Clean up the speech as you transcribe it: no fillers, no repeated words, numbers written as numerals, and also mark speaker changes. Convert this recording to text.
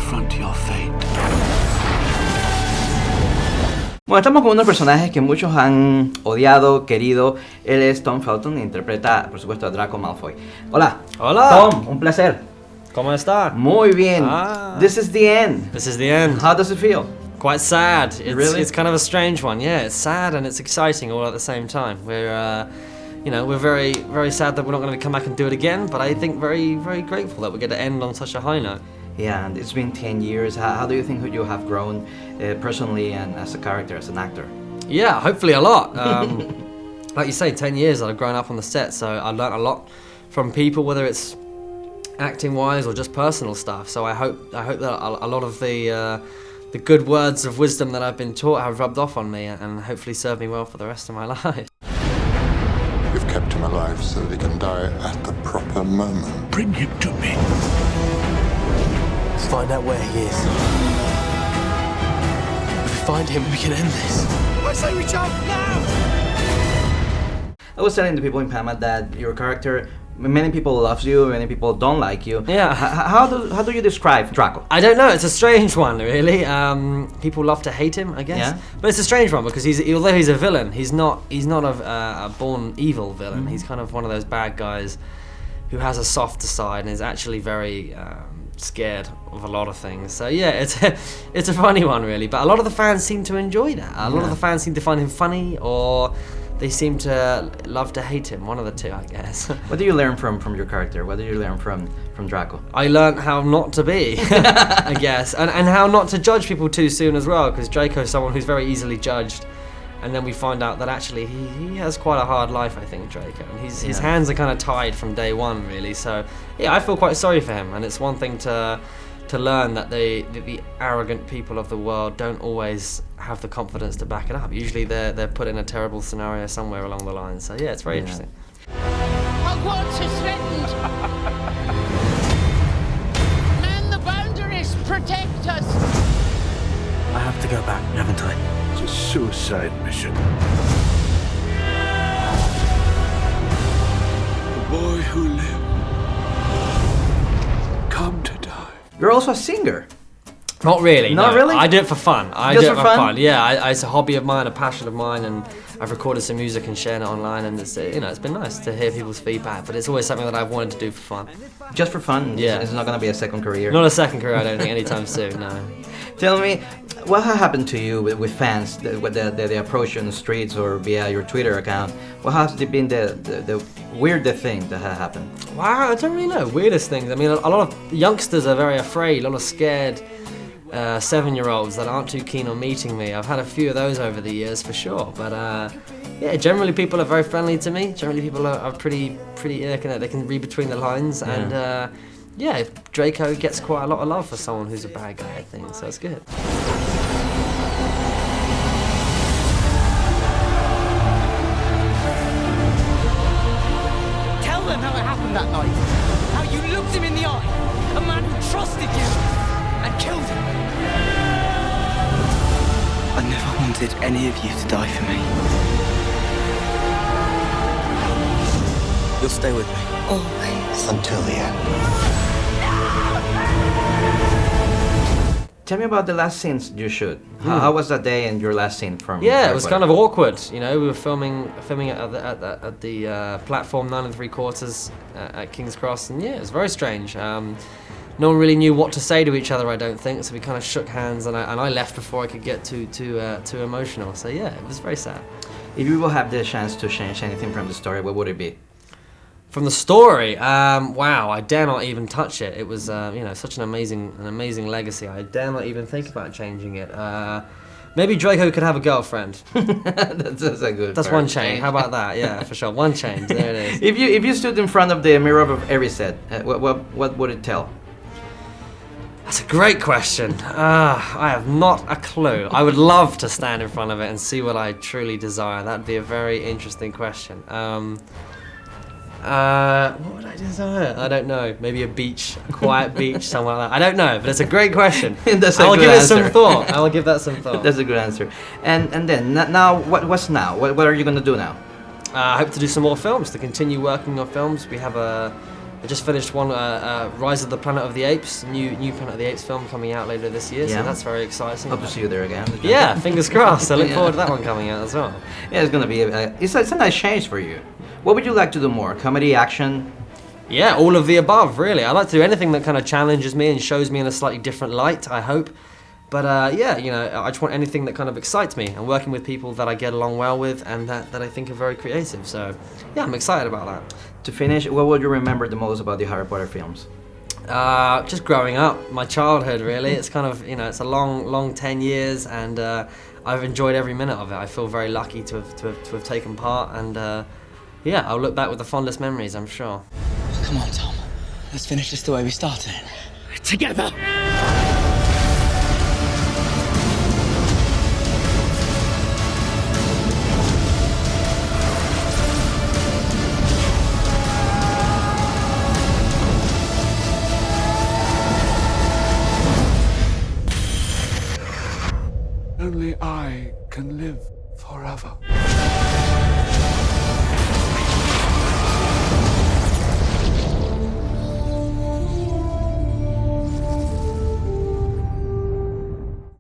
Speaker 1: confront your fate.
Speaker 2: Bueno, estamos con unos personajes que muchos han odiado, querido. Él es Tom Felton e interpreta, por supuesto, a Draco Malfoy. Hola.
Speaker 3: Hola.
Speaker 2: Tom, un placer.
Speaker 3: ¿Cómo está?
Speaker 2: Muy bien. This is the end.
Speaker 3: This is the end.
Speaker 2: How does it feel?
Speaker 3: Quite sad.
Speaker 2: Really?
Speaker 3: It's kind of a strange one. Yeah, it's sad and it's exciting all at the same time. We're, we're very, very sad that we're not going to come back and do it again, but I think very, very grateful that we get to end on such a high note.
Speaker 2: Yeah, and it's been 10 years. How do you think you have grown personally and as a character, as an actor?
Speaker 3: Yeah, hopefully a lot. Like you say, 10 years that I've grown up on the set, so I learned a lot from people, whether it's acting-wise or just personal stuff. So I hope that a lot of the good words of wisdom that I've been taught have rubbed off on me and hopefully served me well for the rest of my life.
Speaker 4: You've kept him alive so that he can die at the proper moment.
Speaker 1: Bring him to me.
Speaker 5: Let's find out where he is. If we find him, we can end this.
Speaker 1: I say we jump now!
Speaker 2: I was telling the people in Panama that your character, many people love you, many people don't like you.
Speaker 3: Yeah.
Speaker 2: How do you describe Draco?
Speaker 3: I don't know, it's a strange one, really. People love to hate him, I guess.
Speaker 2: Yeah.
Speaker 3: But it's a strange one because although he's a villain, he's not a born evil villain. He's kind of one of those bad guys who has a softer side and is actually very scared of a lot of things. So yeah, it's a funny one, really. But a lot of the fans seem to enjoy that. A lot of the fans seem to find him funny, or they seem to love to hate him. One of the two, I guess.
Speaker 2: What do you learn from your character? What do you learn from Draco?
Speaker 3: I learned how not to be, I guess, and how not to judge people too soon as well, because Draco is someone who's very easily judged, and then we find out that actually he has quite a hard life, I think, Draco, and his hands are kind of tied from day one, really. So yeah, I feel quite sorry for him, and it's one thing to learn that the arrogant people of the world don't always have the confidence to back it up. Usually they're put in a terrible scenario somewhere along the line. So yeah, it's very interesting.
Speaker 6: Hogwarts is threatened. Man the boundaries, protect us.
Speaker 5: I have to go back, haven't I?
Speaker 1: It's a suicide mission. The boy who lived, come to die.
Speaker 2: You're also a singer.
Speaker 3: Not really.
Speaker 2: Not
Speaker 3: no.
Speaker 2: really?
Speaker 3: I do it for fun. I
Speaker 2: Just
Speaker 3: do it
Speaker 2: for
Speaker 3: for
Speaker 2: fun?
Speaker 3: Yeah, it's a hobby of mine, a passion of mine, and I've recorded some music and shared it online, and it's it's been nice to hear people's feedback. But it's always something that I've wanted to do for fun.
Speaker 2: Just for fun?
Speaker 3: Yeah.
Speaker 2: It's not going to be a second career?
Speaker 3: Not a second career, I don't think, anytime soon. No.
Speaker 2: Tell me, what has happened to you with fans when they approach you on the streets or via your Twitter account? What has been the weirdest thing that has happened?
Speaker 3: Wow, I don't really know. Weirdest things. I mean, a lot of youngsters are very afraid. A lot of scared 7-year-olds that aren't too keen on meeting me. I've had a few of those over the years for sure. But yeah, generally people are very friendly to me. Generally people are pretty they can read between the lines, and yeah, Draco gets quite a lot of love for someone who's a bad guy, I think. So it's good.
Speaker 6: Tell them how it happened that night. How you looked him in the eye. A man who trusted you and killed him.
Speaker 5: I never wanted any of you to die for me. You'll stay with me.
Speaker 6: Always.
Speaker 4: Until the end.
Speaker 2: Tell me about the last scenes you shoot. How was that day and your last scene from?
Speaker 3: Yeah, it was kind of awkward. You know, we were filming at the platform 9 3/4 at King's Cross, and yeah, it was very strange. No one really knew what to say to each other, I don't think, so we kind of shook hands, and I left before I could get too emotional. So yeah, it was very sad.
Speaker 2: If you will have the chance to change anything from the story, what would it be?
Speaker 3: From the story, wow, I dare not even touch it. It was, such an amazing legacy. I dare not even think about changing it. Maybe Draco could have a girlfriend.
Speaker 2: That's a good.
Speaker 3: That's one change. How about that? Yeah, for sure. One change. There it is.
Speaker 2: If you stood in front of the mirror of every set, what would it tell?
Speaker 3: That's a great question. I have not a clue. I would love to stand in front of it and see what I truly desire. That'd be a very interesting question. What would I desire? I don't know. Maybe a beach, a quiet beach, somewhere like that. I don't know, but it's a great question. I'll give it some thought. I'll give that some thought.
Speaker 2: That's a good answer. And then now, what's now? What are you gonna do now?
Speaker 3: I hope to do some more films, to continue working on films. We have a I just finished one, Rise of the Planet of the Apes, new Planet of the Apes film coming out later this year, so that's very exciting.
Speaker 2: Hope to see you there again.
Speaker 3: Yeah, fingers crossed. I look forward to that one coming out as well.
Speaker 2: Yeah, it's gonna be it's a nice change for you. What would you like to do more? Comedy, action?
Speaker 3: Yeah, all of the above, really. I like to do anything that kind of challenges me and shows me in a slightly different light, I hope. But yeah, you know, I just want anything that kind of excites me, and working with people that I get along well with and that I think are very creative. So yeah, I'm excited about that.
Speaker 2: To finish, what would you remember the most about the Harry Potter films?
Speaker 3: Just growing up, my childhood, really. It's kind of, you know, it's a long 10 years, and I've enjoyed every minute of it. I feel very lucky to have taken part, and yeah, I'll look back with the fondest memories, I'm sure.
Speaker 5: Come on, Tom. Let's finish this the way we started.
Speaker 6: Together!
Speaker 1: Only I can live forever.